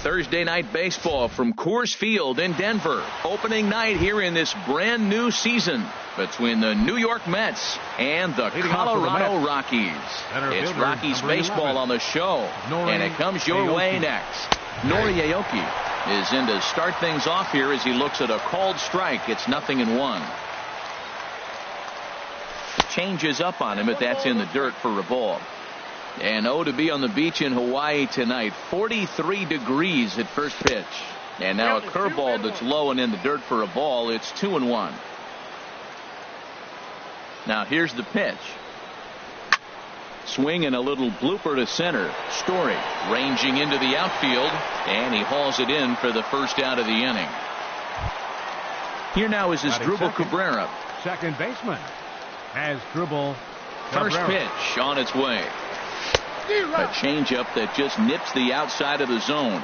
Thursday night baseball from Coors Field in Denver. Opening night here in this brand new season between the New York Mets and the Colorado Rockies. It's Rockies baseball on the show, and it comes your way next. Nori Aoki is in to start things off here as he looks at a called strike. It's 0-1. Changes up on him, but that's in the dirt for a ball. And to be on the beach in Hawaii tonight. 43 degrees at first pitch. And now a curveball that's low and in the dirt for a ball. It's 2-1. Now here's the pitch. Swing and a little blooper to center. Story ranging into the outfield, and he hauls it in for the first out of the inning. Here now is Asdrubal Cabrera. Second baseman as Asdrubal First pitch on its way. A changeup that just nips the outside of the zone.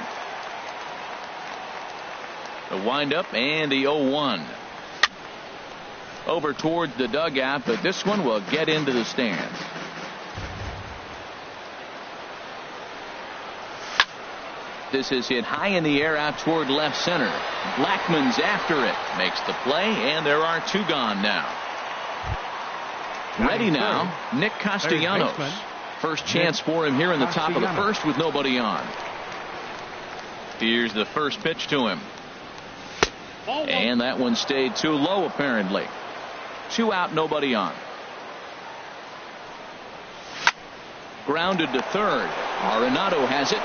The windup and the 0-1. Over toward the dugout, but this one will get into the stands. This is hit high in the air out toward left center. Blackmon's after it. Makes the play, and there are two gone now. Ready now, Nick Castellanos. First chance for him here in the top of the first with nobody on. Here's the first pitch to him. And that one stayed too low apparently. 2 out, nobody on. Grounded to third. Arenado has it.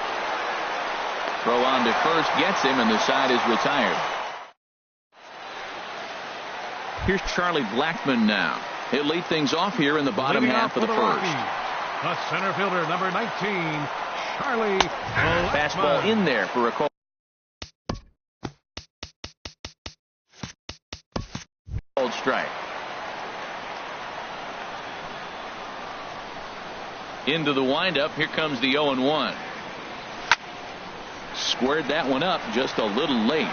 Throw on to first gets him, and the side is retired. Here's Charlie Blackmon now. He'll lead things off here in the bottom half of the first. The center fielder, number 19, Charlie Blackmon. Fastball in there for a call. Cold strike. Into the windup. Here comes the 0-1. Squared that one up just a little late.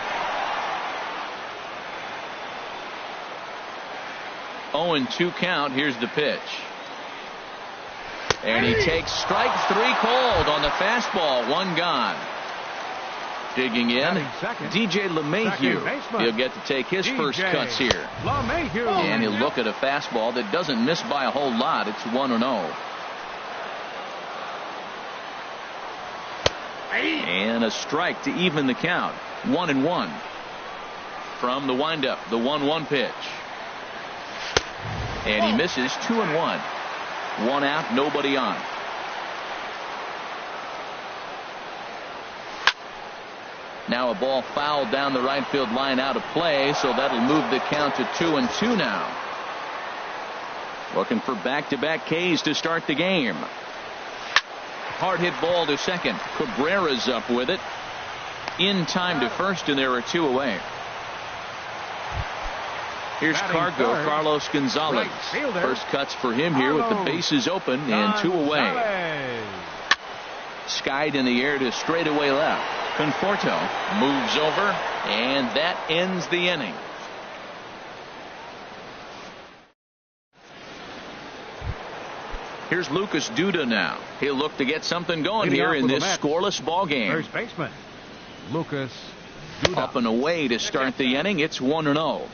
0-2 count. Here's the pitch. And he takes strike 3 called on the fastball. 1 gone. Digging in, DJ LeMahieu. He'll get to take his first cuts here. And he'll look at a fastball that doesn't miss by a whole lot. It's 1-0. And a strike to even the count. 1-1. From the windup, the 1-1 pitch. And he misses. 2-1. 1 out, nobody on. Now a ball fouled down the right field line out of play, so that'll move the count to 2-2 now. Looking for back-to-back Ks to start the game. Hard hit ball to second. Cabrera's up with it. In time to first, and there are 2 away. Here's Carlos Gonzalez. First cuts for him here with the bases open and 2 away. Skied in the air to straightaway left. Conforto moves over, and that ends the inning. Here's Lucas Duda now. He'll look to get something going here in this scoreless ball game. First baseman Lucas Duda. Up and away to start the inning. It's 1-0.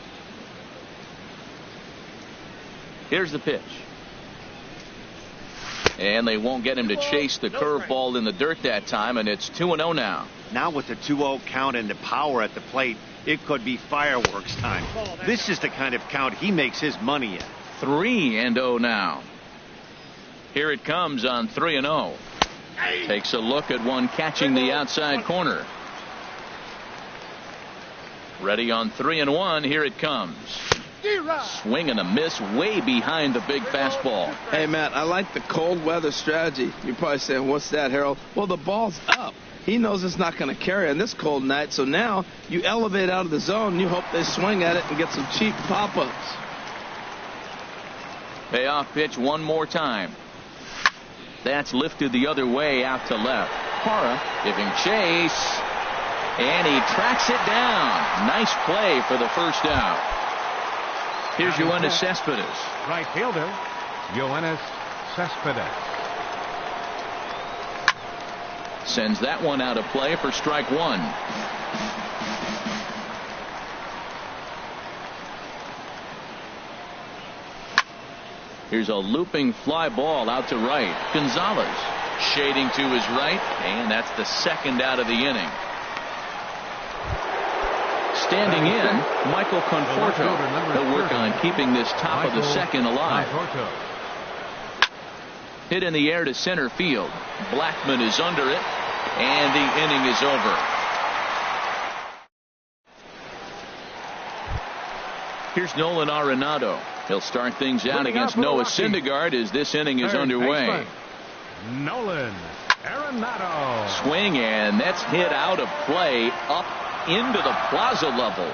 Here's the pitch. And they won't get him to chase the curveball in the dirt that time, and it's 2-0 now. Now with the 2-0 count and the power at the plate, it could be fireworks time. This is the kind of count he makes his money in. 3-0 now. Here it comes on 3-0. Takes a look at one catching the outside corner. Ready on 3-1. Here it comes. Swing and a miss way behind the big fastball. Hey, Matt, I like the cold weather strategy. You're probably saying, what's that, Harold? Well, the ball's up. He knows it's not going to carry on this cold night, so now you elevate out of the zone, and you hope they swing at it and get some cheap pop-ups. Payoff pitch one more time. That's lifted the other way out to left. Parra giving chase, and he tracks it down. Nice play for the first out. Here's Yoenis Cespedes. Right fielder, Yoenis Cespedes. Sends that one out of play for strike one. Here's a looping fly ball out to right. Gonzalez shading to his right, and that's the second out of the inning. Standing in, Michael Conforto. He'll work on keeping this top of the second alive. Hit in the air to center field. Blackman is under it, and the inning is over. Here's Nolan Arenado. He'll start things out against Noah Syndergaard as this inning is underway. Nolan Arenado. Swing, and that's hit out of play up into the plaza level.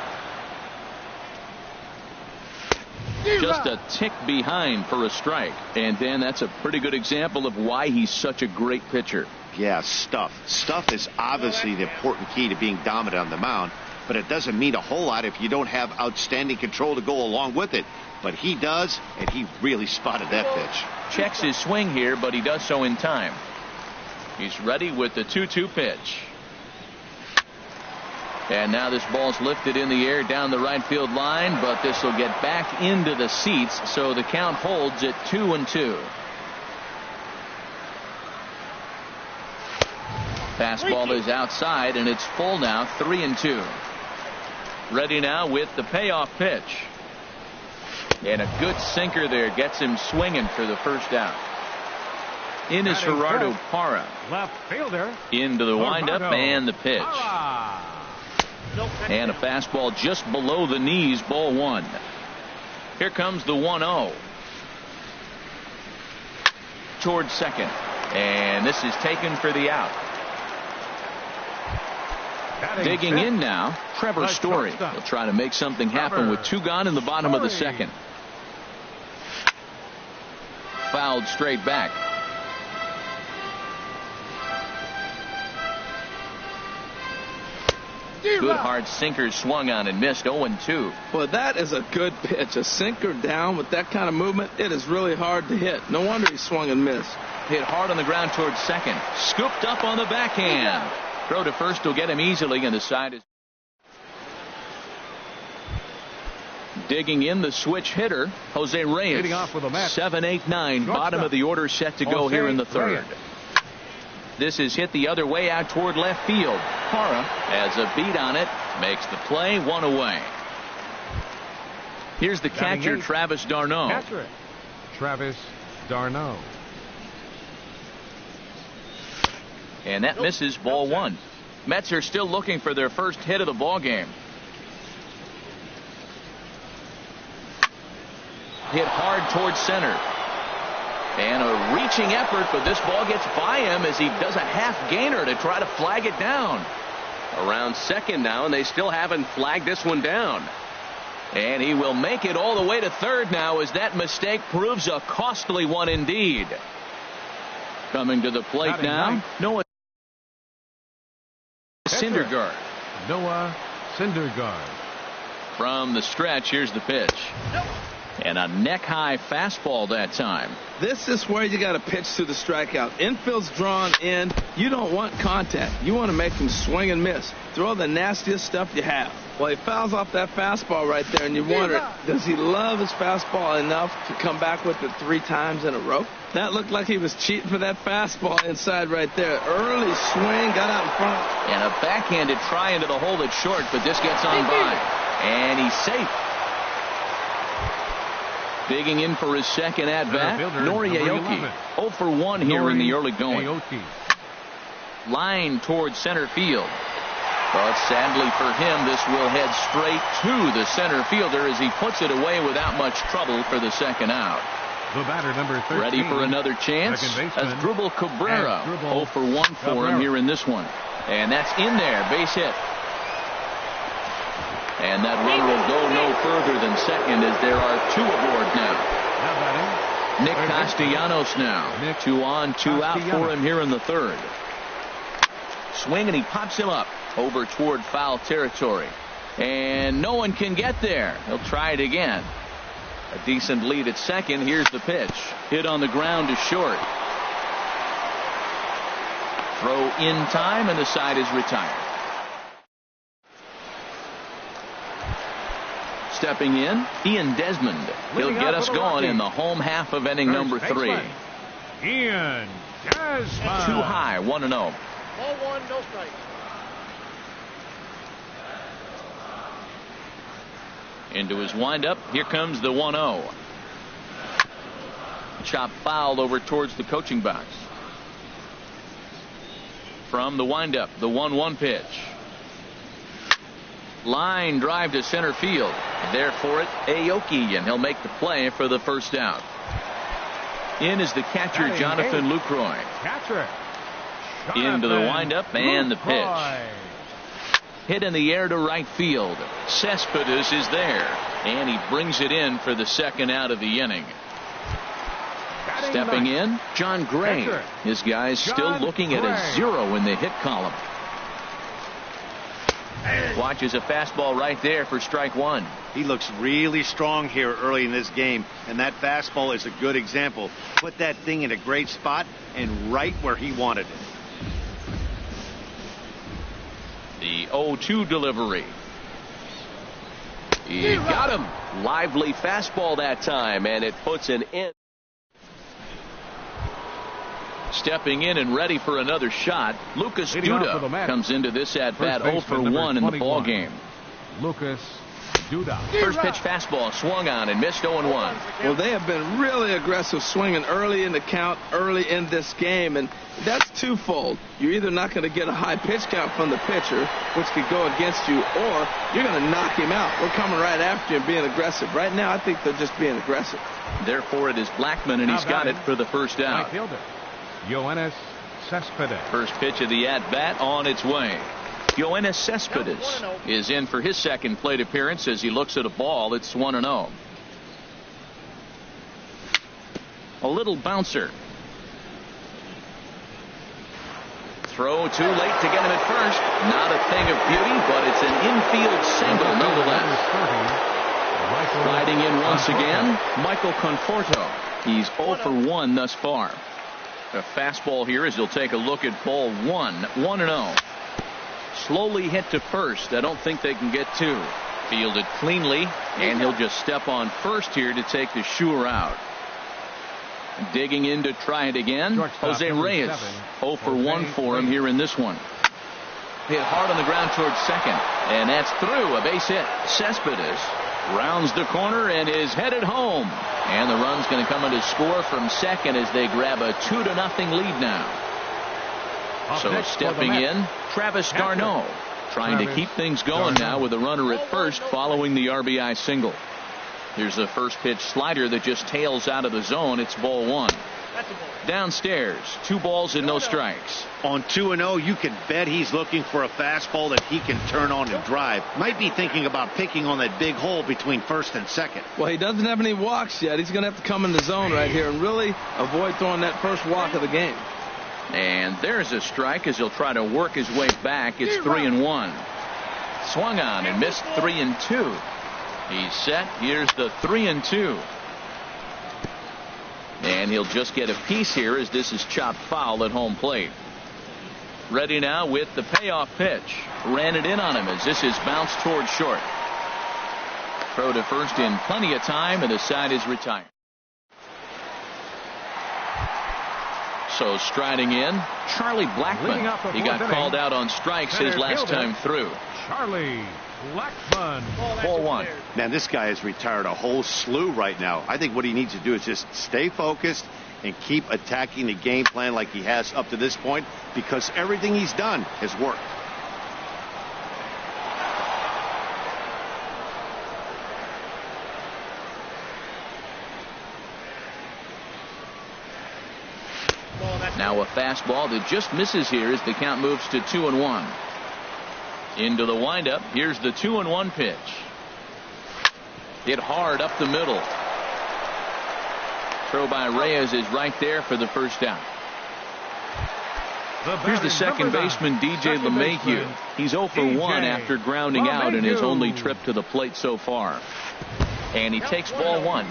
Just a tick behind for a strike. And Dan, that's a pretty good example of why he's such a great pitcher. Yeah, stuff. Stuff is obviously the important key to being dominant on the mound, but it doesn't mean a whole lot if you don't have outstanding control to go along with it. But he does, and he really spotted that pitch. Checks his swing here, but he does so in time. He's ready with the 2-2 pitch. And now this ball's lifted in the air down the right field line, but this will get back into the seats, so the count holds at 2-2. Fastball is outside, and it's full now, 3-2. Ready now with the payoff pitch. And a good sinker there gets him swinging for the first out. In is Gerardo Parra. Left fielder. Into the windup and the pitch. And a fastball just below the knees, ball one. Here comes the 1-0. Towards second. And this is taken for the out. Digging in now, Trevor Story. He'll try to make something happen with two gone in the bottom of the second. Fouled straight back. Good hard sinker swung on and missed. 0-2. Well, that is a good pitch. A sinker down with that kind of movement, it is really hard to hit. No wonder he swung and missed. Hit hard on the ground towards second. Scooped up on the backhand. Throw to first will get him easily, and the side is digging in. The switch hitter, Jose Reyes. Leading off with a match. 7-8-9. Bottom of the order set to go here in the third. This is hit the other way out toward left field. Parra has a beat on it, makes the play, one away. Here's the catcher, Travis d'Arnaud. Catcher, Travis d'Arnaud. And that misses, ball one. Mets are still looking for their first hit of the ball game. Hit hard towards center. And a reaching effort, but this ball gets by him as he does a half gainer to try to flag it down. Around second now, and they still haven't flagged this one down. And he will make it all the way to third now as that mistake proves a costly one indeed. Coming to the plate now, Noah Syndergaard. Noah Syndergaard. From the stretch, here's the pitch. And a neck-high fastball that time. This is where you got to pitch to the strikeout. Infield's drawn in. You don't want contact. You want to make him swing and miss. Throw the nastiest stuff you have. Well, he fouls off that fastball right there, and you wonder, does he love his fastball enough to come back with it 3 times in a row? That looked like he was cheating for that fastball inside right there. Early swing, got out in front. And a backhanded try into the hole that's short, but this gets on by. And he's safe. Digging in for his second at-bat, Nori Aoki. 0 for 1 here in the early going. Line towards center field. But sadly for him, this will head straight to the center fielder as he puts it away without much trouble for the second out. The batter, number 13. Ready for another chance? Asdrubal Cabrera. 0 for 1 for him here in this one. And that's in there, base hit. And that runner will go no further than second as there are 2 aboard now. Nick Castellanos now. 2 on, 2 out for him here in the third. Swing, and he pops him up over toward foul territory. And no one can get there. He'll try it again. A decent lead at second. Here's the pitch. Hit on the ground to short. Throw in time, and the side is retired. Stepping in, Ian Desmond. He'll get us going in the home half of inning number 3. Ian Desmond. Too high, 1-0. Ball 1, no strike. Into his windup. Here comes the 1-0. Chop fouled over towards the coaching box. From the windup, the 1-1 pitch. Line drive to center field. There for it, Aoki, and he'll make the play for the first out. In is the catcher, Jonathan Lucroy. Catcher. Into the windup and the pitch. Hit in the air to right field. Cespedes is there, and he brings it in for the second out of the inning. Stepping in, John Gray. His guy's still looking at a 0 in the hit column. Watches a fastball right there for strike 1. He looks really strong here early in this game, and that fastball is a good example. Put that thing in a great spot and right where he wanted it. The 0-2 delivery. He got him. Lively fastball that time, and it puts an end. Stepping in and ready for another shot, Lucas Duda comes into this at bat 0 for 1 in the ball game. Lucas Duda. First pitch fastball swung on and missed 0-1. Well, they have been really aggressive swinging early in the count, early in this game, and that's twofold. You're either not going to get a high pitch count from the pitcher, which could go against you, or you're going to knock him out. We're coming right after you and being aggressive. Right now, I think they're just being aggressive. Therefore, it is Blackman, and he's got it for the first out. Yoenis Cespedes. First pitch of the at-bat on its way. Yoenis Cespedes is in for his second plate appearance as he looks at a ball. It's 1-0. A little bouncer. Throw too late to get him at first. Not a thing of beauty, but it's an infield single nonetheless. Riding in once again, Michael Conforto. He's 0 for 1 thus far. A fastball here as he'll take a look at ball 1. 1-0. Slowly hit to first. I don't think they can get 2. Fielded cleanly, and he'll just step on first here to take the sure out. Digging in to try it again, Jose Reyes. 0 for 1 for him here in this one. Hit hard on the ground towards second, and that's through. A base hit. Cespedes rounds the corner and is headed home. And the run's going to come in to score from second as they grab a 2-0 lead now. So stepping in, Travis Garneau, trying to keep things going now with a runner at first following the RBI single. Here's the first pitch slider that just tails out of the zone. It's ball 1. Downstairs, 2 balls and no strikes. On 2-0, you can bet he's looking for a fastball that he can turn on and drive. Might be thinking about picking on that big hole between first and second. Well, he doesn't have any walks yet. He's going to have to come in the zone right here and really avoid throwing that first walk of the game. And there's a strike as he'll try to work his way back. It's 3-1. Swung on and missed 3-2. He's set. Here's the 3-2. And he'll just get a piece here as this is chopped foul at home plate. Ready now with the payoff pitch. Ran it in on him as this is bounced towards short. Throw to first in plenty of time, and the side is retired. So striding in, Charlie Blackman. He got called out on strikes his last time through. Charlie Blackman. Ball 1. Man, this guy has retired a whole slew right now. I think what he needs to do is just stay focused and keep attacking the game plan like he has up to this point, because everything he's done has worked. Now a fastball that just misses here as the count moves to 2-1. Into the windup. Here's the 2-1 pitch. Hit hard up the middle. Throw by Reyes is right there for the first out. Here's the second baseman, DJ LeMahieu. He's 0 for 1 after grounding out in his only trip to the plate so far. And he takes ball 1.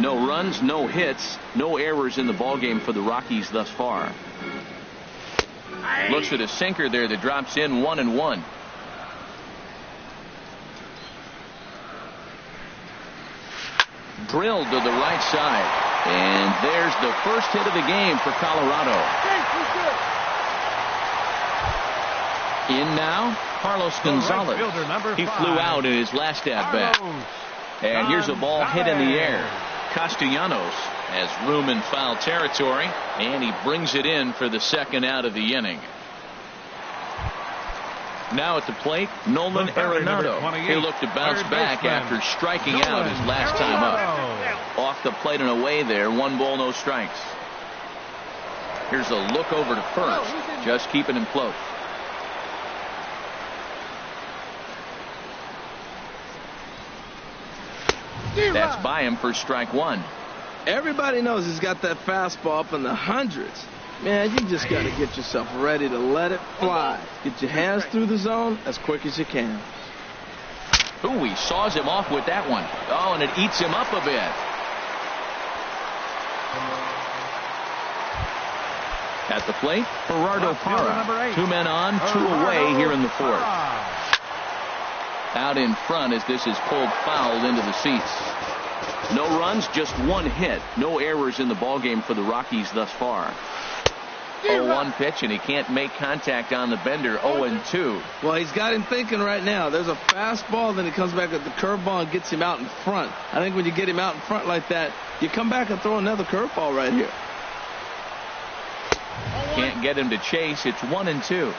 No runs, no hits, no errors in the ballgame for the Rockies thus far. Looks at a sinker there that drops in 1-1. Drilled to the right side. And there's the first hit of the game for Colorado. In now, Carlos Gonzalez. He flew out in his last at-bat. And here's a ball hit in the air. Castellanos has room in foul territory, and he brings it in for the second out of the inning. Now at the plate, Nolan Arenado. He looked to bounce back after striking out his last time up. Off the plate and away there, 1 ball, no strikes. Here's a look over to first, just keeping him close. That's by him for strike 1. Everybody knows he's got that fastball up in the hundreds. Man, you just got to get yourself ready to let it fly. Get your hands through the zone as quick as you can. Ooh, he saws him off with that one. Oh, and it eats him up a bit. At the plate, Gerardo Parra. 2 men on, 2 away here in the 4th. Out in front as this is pulled foul into the seats. No runs, just 1 hit. No errors in the ballgame for the Rockies thus far. 0-1 pitch, and he can't make contact on the bender. 0-2. Well, he's got him thinking right now. There's a fastball, then he comes back with the curveball and gets him out in front. I think when you get him out in front like that, you come back and throw another curveball right here. Can't get him to chase. It's 1-2.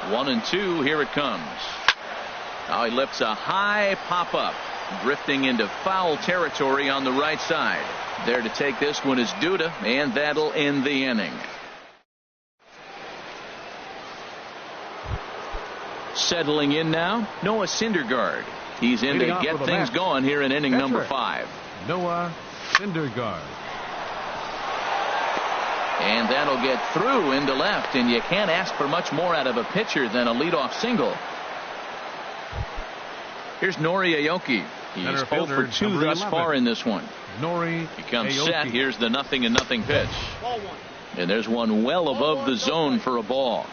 1-2. Here it comes. Now he lifts a high pop-up, drifting into foul territory on the right side. There to take this one is Duda, and that'll end the inning. Settling in now, Noah Syndergaard. He's in to get things going here in inning number 5. Noah Syndergaard. And that'll get through into left, and you can't ask for much more out of a pitcher than a leadoff single. Here's Nori Aoki. He's 0 for 2 thus far in this one. He comes set. Here's the 0-0 pitch. And there's one well above the zone for a ball.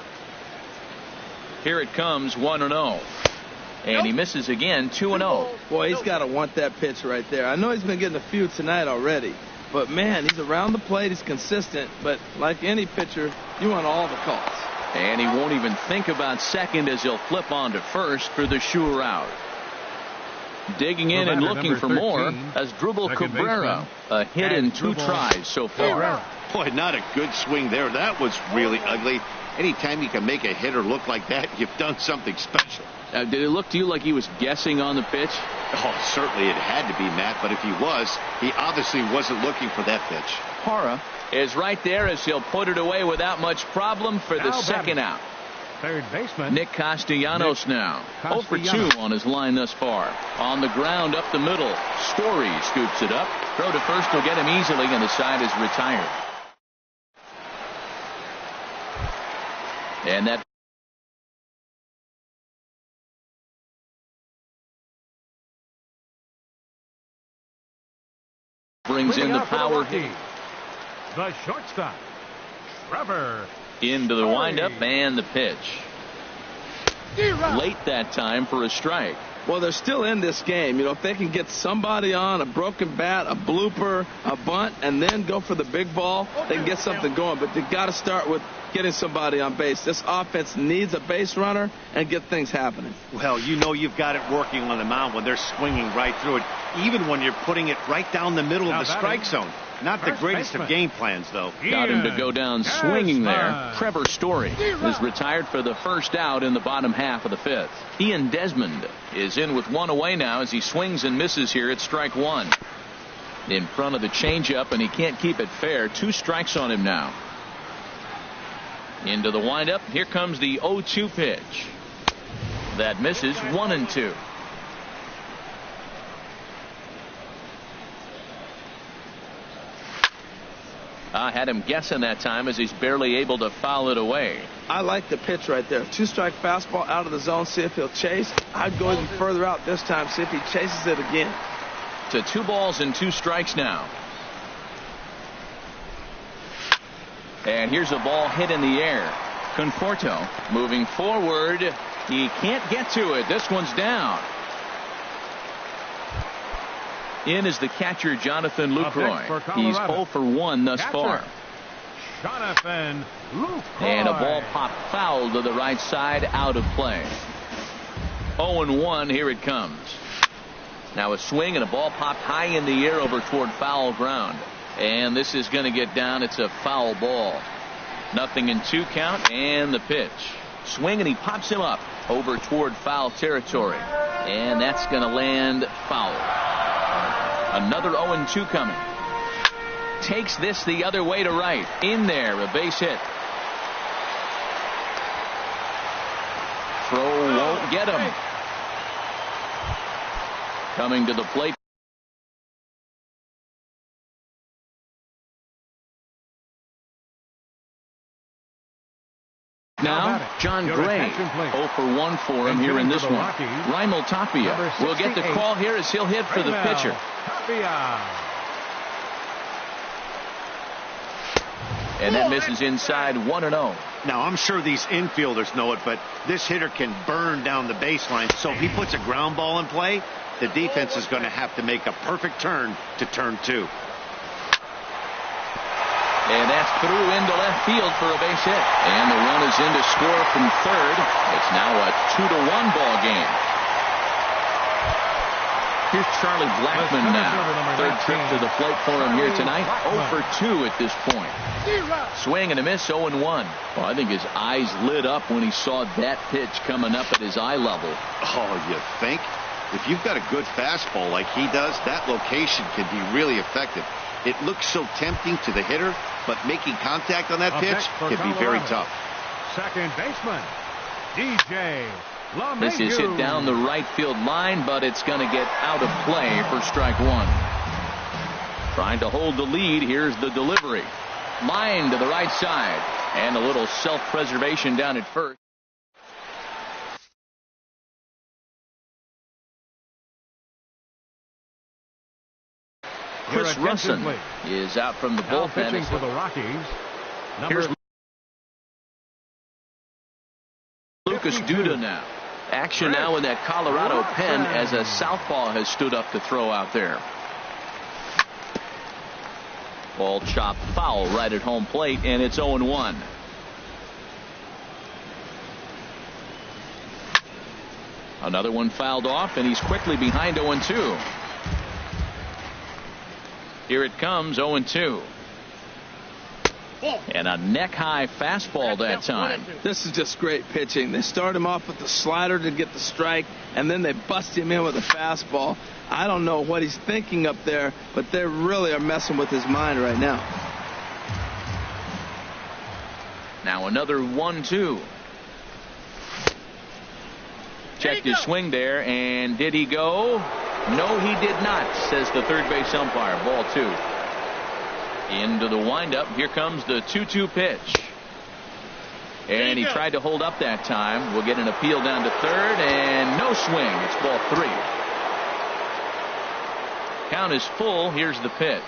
Here it comes, 1-0. And he misses again, 2-0. Boy, he's got to want that pitch right there. I know he's been getting a few tonight already. But, man, he's around the plate. He's consistent. But like any pitcher, you want all the calls. And he won't even think about second as he'll flip on to first for the sure out. Digging in and looking for more as Drupal Cabrera. A hit in 2 tries so far. Boy, not a good swing there. That was really ugly. Anytime you can make a hitter look like that, you've done something special. Did it look to you like he was guessing on the pitch? Oh, certainly it had to be, Matt, but if he was, he obviously wasn't looking for that pitch. Parra is right there as he'll put it away without much problem for the second out. Third baseman Nick Castellanos now. 0 for 2 on his line thus far. On the ground up the middle. Story scoops it up. Throw to first will get him easily, and the side is retired. And that brings in the power hit. The shortstop, Trevor. Into the windup and the pitch. Late that time for a strike. Well, they're still in this game. You know, if they can get somebody on, a broken bat, a blooper, a bunt, and then go for the big ball, they can get something going. But they've got to start with getting somebody on base. This offense needs a base runner and get things happening. Well, you know you've got it working on the mound when they're swinging right through it, even when you're putting it right down the middle of the strike zone. Not the greatest of game plans, though. Got him to go down swinging there. Trevor Story is retired for the first out in the bottom half of the 5th. Ian Desmond is in with 1 away now as he swings and misses here at strike 1. In front of the changeup, and he can't keep it fair. 2 strikes on him now. Into the windup. Here comes the 0-2 pitch. That misses. 1-2. Had him guessing that time as he's barely able to foul it away. I like the pitch right there. 2-strike fastball out of the zone. See if he'll chase. I'd go even further out this time. See if he chases it again. To 2 balls and 2 strikes now. And here's a ball hit in the air. Conforto moving forward. He can't get to it. This one's down. In is the catcher, Jonathan Lucroy. He's 0 for 1 thus far. Jonathan Lucroy. And a ball popped foul to the right side, out of play. 0-1, here it comes. Now a swing and a ball popped high in the air over toward foul ground. And this is going to get down. It's a foul ball. 0-2 count, and the pitch. Swing, and he pops him up over toward foul territory. And that's going to land foul. Another 0-2 coming. Takes this the other way to right. In there, a base hit. Throw won't get him. Coming to the plate. Now, John Gray, 0 for 1 for him here in this one. Raimel Tapia will get the call here as he'll hit for the pitcher. And that misses inside 1-0. Now, I'm sure these infielders know it, but this hitter can burn down the baseline. So if he puts a ground ball in play, the defense is going to have to make a perfect turn to turn 2. And that's through into left field for a base hit. And the run is in to score from third. It's now a 2-1 ball game. Here's Charlie Blackmon now. Third trip to the plate for him here tonight. 0 for 2 at this point. Swing and a miss, 0-1. Well, I think his eyes lit up when he saw that pitch coming up at his eye level. Oh, you think? If you've got a good fastball like he does, that location can be really effective. It looks so tempting to the hitter, but making contact on that pitch can be very tough. Second baseman, DJ LeMahieu. This is hit down the right field line, but it's going to get out of play for strike 1. Trying to hold the lead. Here's the delivery. Line to the right side. And a little self-preservation down at first. Chris Russin is out from the bullpen. Pitching for the Rockies. Here's Lucas Duda now. Action now in that Colorado pen as a southpaw has stood up to throw out there. Ball chopped foul right at home plate, and it's 0-1. Another one fouled off, and he's quickly behind 0-2. Here it comes, 0-2. And a neck-high fastball that time. This is just great pitching. They start him off with the slider to get the strike, and then they bust him in with a fastball. I don't know what he's thinking up there, but they really are messing with his mind right now. Now another 1-2. Checked his swing there, and did he go? No, he did not, says the third base umpire. Ball 2. Into the windup. Here comes the 2-2 pitch. And he tried to hold up that time. We'll get an appeal down to third, and no swing. It's ball 3. Count is full. Here's the pitch.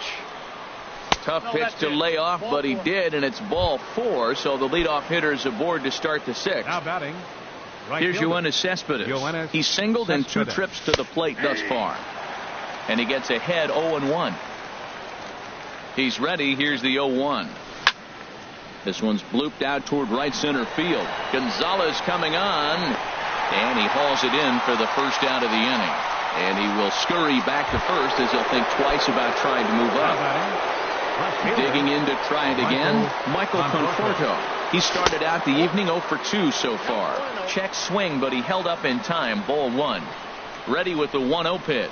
Tough pitch to lay off, but he did, and it's ball 4. So the leadoff hitter is aboard to start the 6th. Now batting. Here's Yoenis Cespedes. He singled in 2 trips to the plate thus far. And he gets ahead 0-1. He's ready. Here's the 0-1. This one's blooped out toward right center field. Gonzalez coming on. And he hauls it in for the first out of the inning. And he will scurry back to first as he'll think twice about trying to move up. Digging in to try it again, Michael Conforto. He started out the evening 0 for 2 so far. Check swing, but he held up in time. Ball 1. Ready with the 1-0 pitch.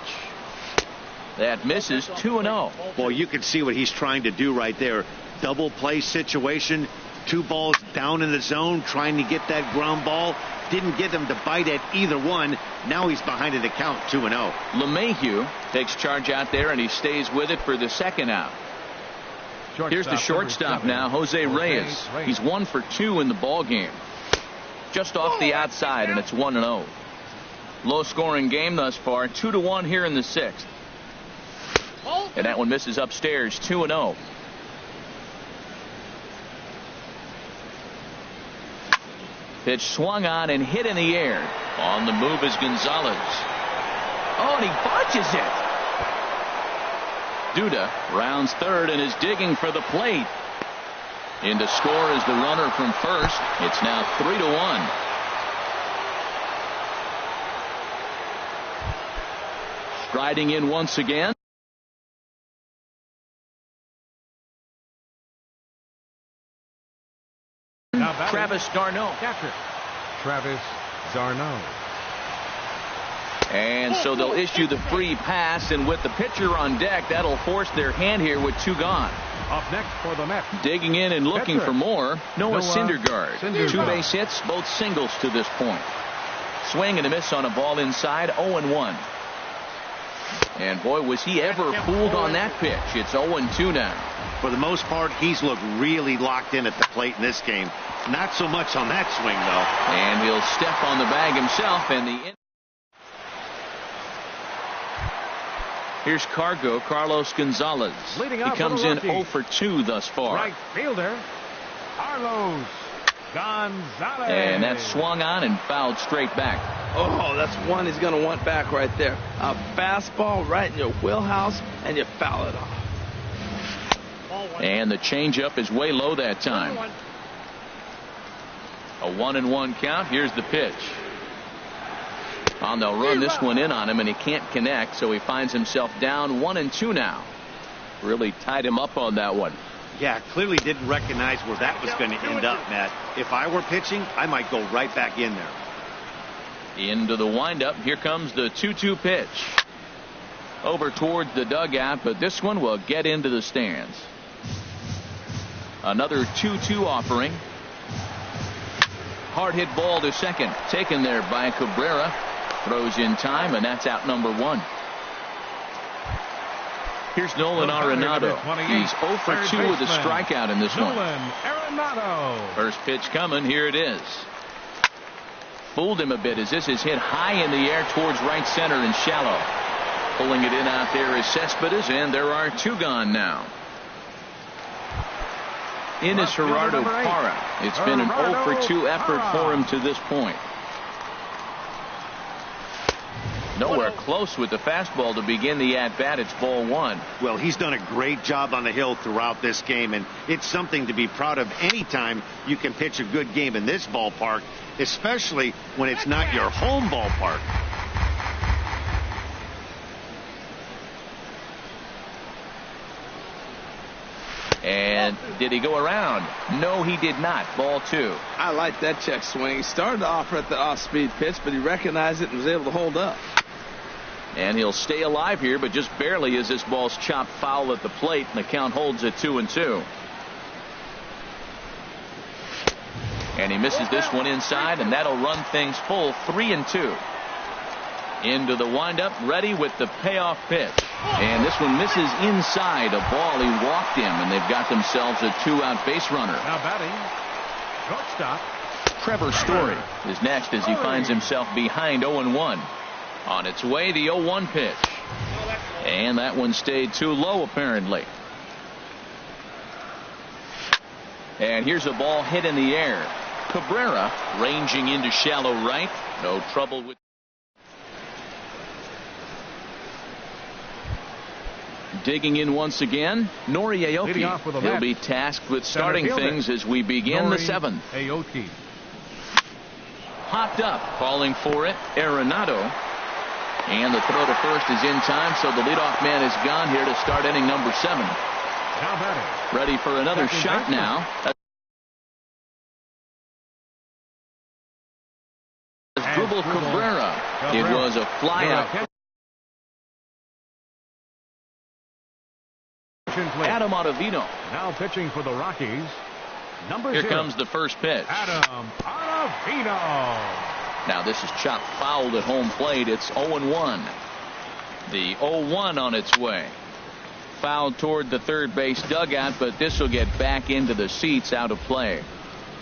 That misses. 2-0. Well, you can see what he's trying to do right there. Double play situation. 2 balls down in the zone, trying to get that ground ball. Didn't get him to bite at either one. Now he's behind in the count. 2-0. LeMahieu takes charge out there, and he stays with it for the second out. Here's the shortstop now, Jose Reyes. He's 1 for 2 in the ball game. Just off the outside, and it's 1-0. Low scoring game thus far. 2-1 here in the 6th. And that one misses upstairs. 2-0. Pitch swung on and hit in the air. On the move is Gonzalez. Oh, and he botches it. Duda rounds third and is digging for the plate. In to score is the runner from first. It's now 3-1. Striding in once again. Travis d'Arnaud. Catcher, Travis d'Arnaud. And so they'll issue the free pass, and with the pitcher on deck, that'll force their hand here with two gone. Up next for the Mets. Digging in and looking Catcher, for more, Noah Syndergaard. Syndergaard. 2 base hits, both singles to this point. Swing and a miss on a ball inside, 0-1. And boy, was he ever fooled on that pitch. It's 0-2 now. For the most part, he's looked really locked in at the plate in this game. Not so much on that swing, though. And he'll step on the bag himself. And here's Carlos Gonzalez. Leading he off comes for the in Rockies. 0 for 2 thus far. Right fielder, Carlos Gonzalez. And that's swung on and fouled straight back. Oh, that's one he's going to want back right there. A fastball right in your wheelhouse, and you foul it off. And the changeup is way low that time. A 1-1 count. Here's the pitch. They'll run this one in on him, and he can't connect, so he finds himself down 1-2 now. Really tied him up on that one. Yeah, clearly didn't recognize where that was going to end up, Matt. If I were pitching, I might go right back in there. Into the windup. Here comes the 2-2 pitch. Over towards the dugout, but this one will get into the stands. Another 2-2 offering. Hard hit ball to second. Taken there by Cabrera. Throws in time, and that's out number 1. Here's Nolan Arenado. He's 0 for 2 with a strikeout in this one. Nolan Arenado. First pitch coming. Here it is. Fooled him a bit as this is hit high in the air towards right center and shallow. Pulling it in out there is Cespedes, and there are 2 gone now. In is Gerardo Parra. It's been an 0 for 2 effort for him to this point. Nowhere close with the fastball to begin the at-bat. It's ball 1. Well, he's done a great job on the hill throughout this game, and it's something to be proud of anytime you can pitch a good game in this ballpark, especially when it's not your home ballpark. And did he go around? No, he did not. Ball 2. I like that check swing. He started to offer at the off-speed pitch, but he recognized it and was able to hold up. And he'll stay alive here, but just barely as this ball's chopped foul at the plate, and the count holds at 2-2. And he misses this one inside, and that'll run things full 3-2. Into the windup, ready with the payoff pitch. And this one misses inside a ball. He walked him, and they've got themselves a 2-out base runner. Now batting, shortstop. Trevor Story is next as he finds himself behind 0-1. On its way, the 0-1 pitch. And that one stayed too low, apparently. And here's a ball hit in the air. Cabrera ranging into shallow right. No trouble with. Digging in once again, Nori Aoki. He'll be tasked with starting things as we begin the 7th. Aoki. Hopped up, falling for it, Arenado. And the throw to first is in time, so the leadoff man is gone here to start inning number 7. Now batting. Ready for another shot now. Dribble Cabrera. It was a fly out. Adam Ottavino. Now pitching for the Rockies. Here comes the first pitch. Adam Ottavino. Now this is chopped fouled at home plate. It's 0-1. The 0-1 on its way. Fouled toward the third base dugout, but this will get back into the seats, out of play.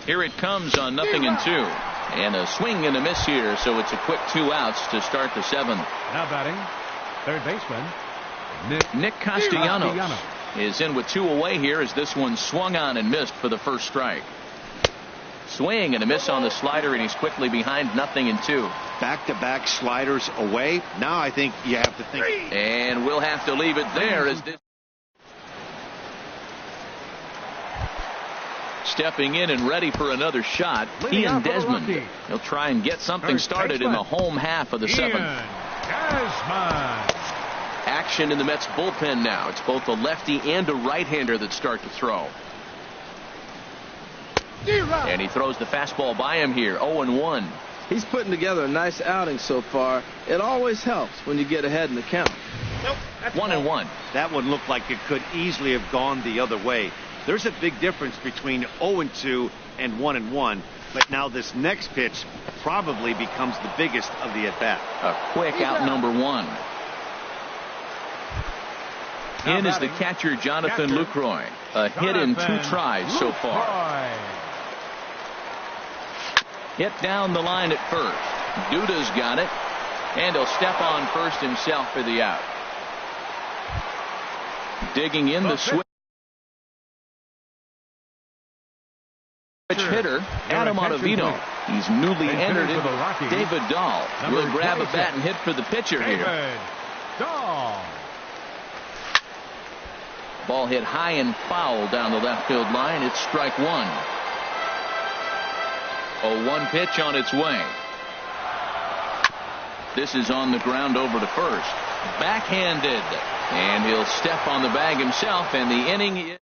Here it comes on 0-2. And a swing and a miss here, so it's a quick 2 outs to start the 7th. Now batting, third baseman, Nick Castellanos is in with 2 away here as this one swung on and missed for the first strike. Swing and a miss on the slider, and he's quickly behind 0-2. Back-to-back sliders away. Now I think you have to think. And we'll have to leave it there as this. Stepping in and ready for another shot, Ian Desmond. He'll try and get something started in the home half of the seventh. Action in the Mets bullpen now. It's both a lefty and a right-hander that start to throw. And he throws the fastball by him here, 0-1. He's putting together a nice outing so far. It always helps when you get ahead in the count. 1-1. That one looked like it could easily have gone the other way. There's a big difference between 0-2 and 1-1. But now this next pitch probably becomes the biggest of the at-bat. A quick out number one. In is the catcher, Jonathan Lucroy. A hit in 2 tries so far. Hit down the line at first. Duda's got it. And he'll step on first himself for the out. Digging in the switch hitter, Adam Ottavino. He's newly entered in. David Dahl will grab a bat and hit for the pitcher here. Ball hit high and foul down the left field line. It's strike one. 0-1 pitch on its way. This is on the ground over to first. Backhanded. And he'll step on the bag himself, and the inning is.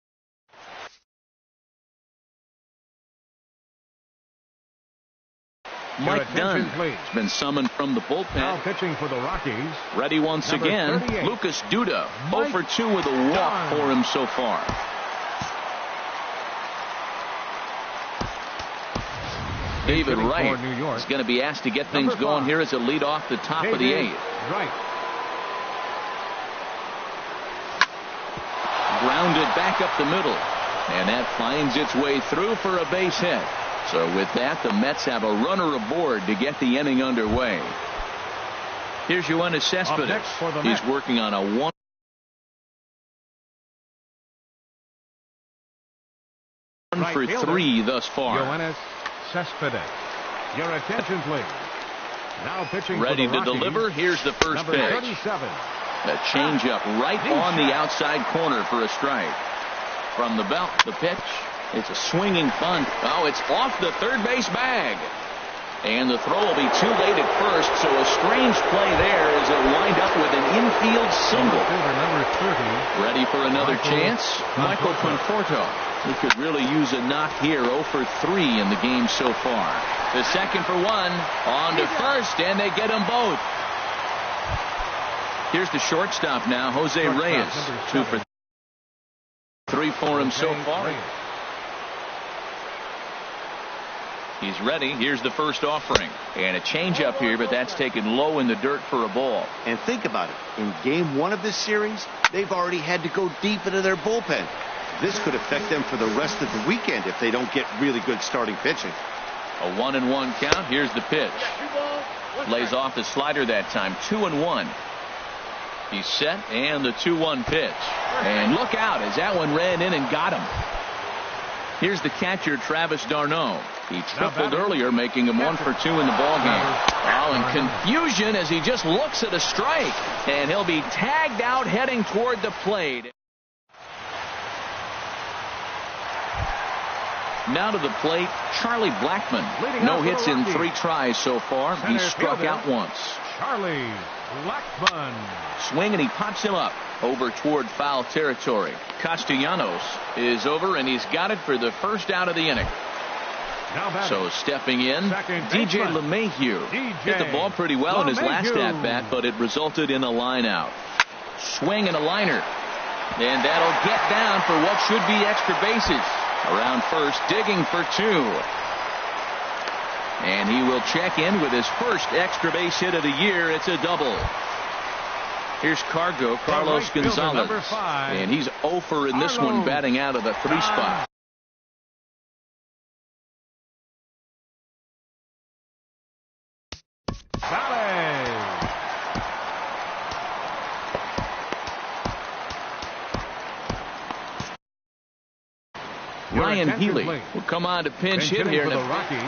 Mike Dunn has been summoned from the bullpen. Now pitching for the Rockies. Ready once again. Lucas Duda, 0 for 2 with a walk for him so far. David Wright is going to be asked to get things going here as a lead off the top of the 8th. Grounded back up the middle. And that finds its way through for a base hit. So with that, the Mets have a runner aboard to get the inning underway. Here's Yoenis Cespedes. He's working on a 1 for 3 thus far. Yoenis Cespedes. Your attention, please. Now pitching ready for the to Rockies, deliver. Here's the first number pitch. 37. A changeup right on the outside corner for a strike. From the belt, the pitch. It's a swinging bunt. Oh, it's off the third base bag. And the throw will be too late at first, so a strange play there as it wind up with an infield single. Number 30. Ready for another chance? Michael Conforto. He could really use a knock here. 0 for 3 in the game so far. The second for 1. On to first, and they get them both. Here's the shortstop now, Jose Reyes. 2 for 3 for him so far. He's ready. Here's the first offering. And a changeup here, but that's taken low in the dirt for a ball. And think about it. In game 1 of this series, they've already had to go deep into their bullpen. This could affect them for the rest of the weekend if they don't get really good starting pitching. A 1-1 count. Here's the pitch. Lays off the slider that time. 2-1. He's set, and the 2-1 pitch. And look out as that one ran in and got him. Here's the catcher, Travis d'Arnaud. He tripled earlier, making him 1 for 2 in the ballgame. Oh, and confusion as he just looks at a strike. And he'll be tagged out heading toward the plate. Now to the plate, Charlie Blackmon. No hits in 3 tries so far. He struck out once. Charlie Blackmon. Swing, and he pops him up over toward foul territory. Castellanos is over, and he's got it for the first out of the inning. So stepping in, DJ LeMahieu hit the ball pretty well in his last at-bat, but it resulted in a line out. Swing and a liner. And that'll get down for what should be extra bases. Around first, digging for 2. And he will check in with his first extra base hit of the year. It's a double. Here's Carlos Gonzalez. And he's 0 for in this one, batting out of the 3 spot. Ryan Healy will come on to pinch hit here. For the Rockies,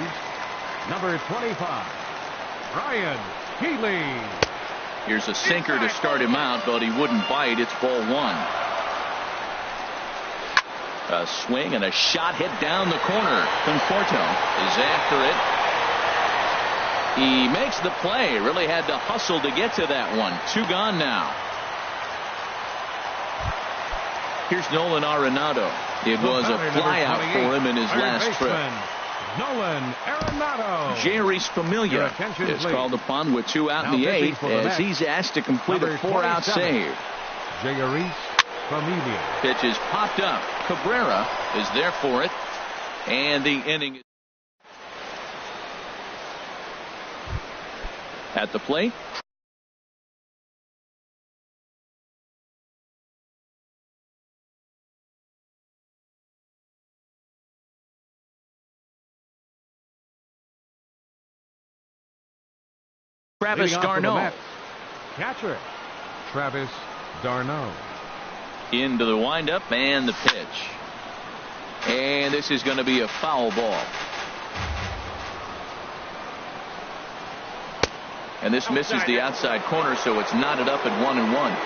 number 25, Ryan Healy. Here's a sinker to start him out, but he wouldn't bite. It's ball one. A swing and a shot hit down the corner. Conforto is after it. He makes the play. Really had to hustle to get to that one. Two gone now. Here's Nolan Arenado. It was a flyout for him in his last trip. Nolan Arenado. Jeurys Familia is called upon with 2 out in the 8th as he's asked to complete a 4-out save. Jeurys Familia. Pitch is popped up. Cabrera is there for it. And the inning at the plate. Travis d'Arnaud. Catcher, Travis d'Arnaud. Into the windup and the pitch. And this is going to be a foul ball. And this misses the outside corner, so it's knotted up at 1-1.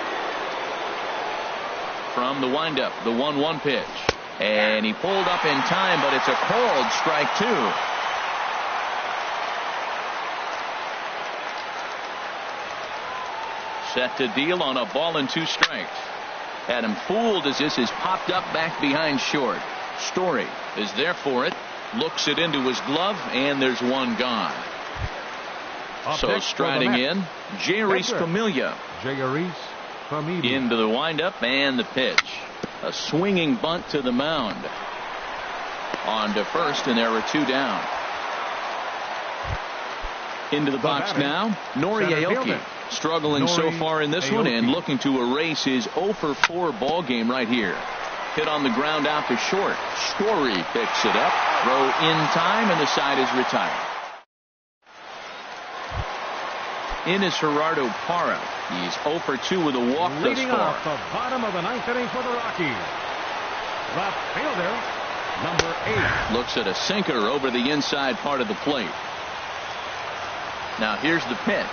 From the windup, the 1-1 pitch. And he pulled up in time, but it's a called strike 2. Set to deal on a ball and 2 strikes. Had him fooled as this is popped up back behind short. Story is there for it. Looks it into his glove, and there's one gone. So striding in, Jeurys Familia. Jeurys Familia. Into the windup and the pitch. A swinging bunt to the mound. On to first, and there are 2 down. Into the box now, Nori Aoki. Struggling so far in this one and looking to erase his 0-for-4 ball game right here. Hit on the ground out to short. Story picks it up. Throw in time, and the side is retired. In is Gerardo Parra. He's 0-for-2 with a walk thus Leading far. off the bottom of the 9th inning for the Rockies, left fielder, number 8. Looks at a sinker over the inside part of the plate. Now here's the pitch.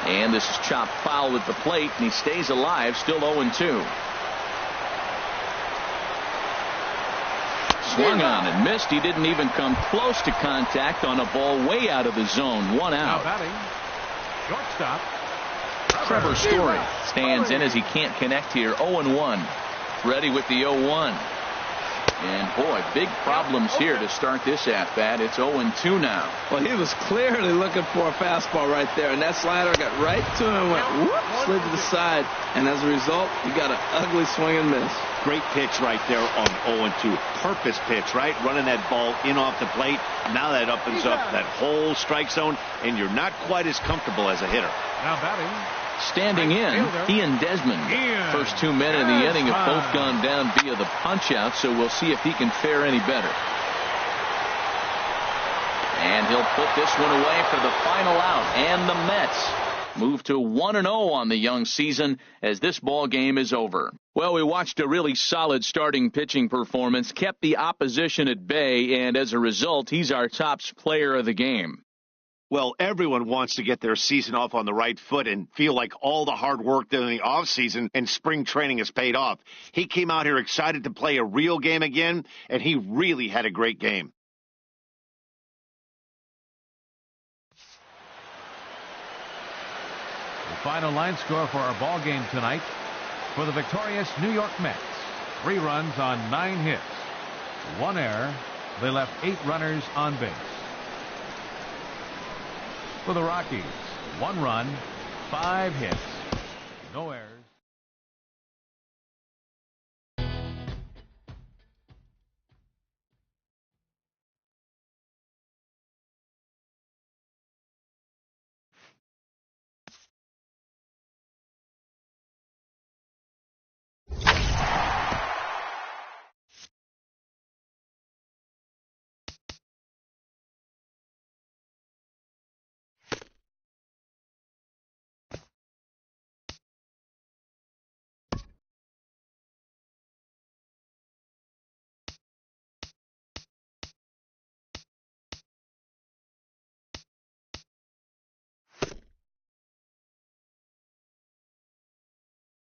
And this is chopped foul at the plate, and he stays alive, still 0-2. Swung on and missed. He didn't even come close to contact on a ball way out of the zone. 1 out. Now batting, shortstop, Trevor Story stands in as he can't connect here. 0-1. Ready with the 0-1. And boy, big problems here to start this at-bat. It's 0-2 now. Well, he was clearly looking for a fastball right there, and that slider got right to him and went whoop, slid to the side. And as a result, you got an ugly swing and miss. Great pitch right there on 0-2. Purpose pitch, right? Running that ball in off the plate. Now that opens up that whole strike zone, and you're not quite as comfortable as a hitter. now batting, Standing in, Ian Desmond. First 2 men in the inning have both gone down via the punch-out, so we'll see if he can fare any better. And he'll put this one away for the final out, and the Mets move to 1-0 on the young season as this ball game is over. Well, we watched a really solid starting pitching performance, kept the opposition at bay, and as a result, he's our top player of the game. Well, everyone wants to get their season off on the right foot and feel like all the hard work during the offseason and spring training has paid off. He came out here excited to play a real game again, and he really had a great game. the final line score for our ball game tonight for the victorious New York Mets. 3 runs on 9 hits, 1 error. They left 8 runners on base. For the Rockies, 1 run, 5 hits, no errors.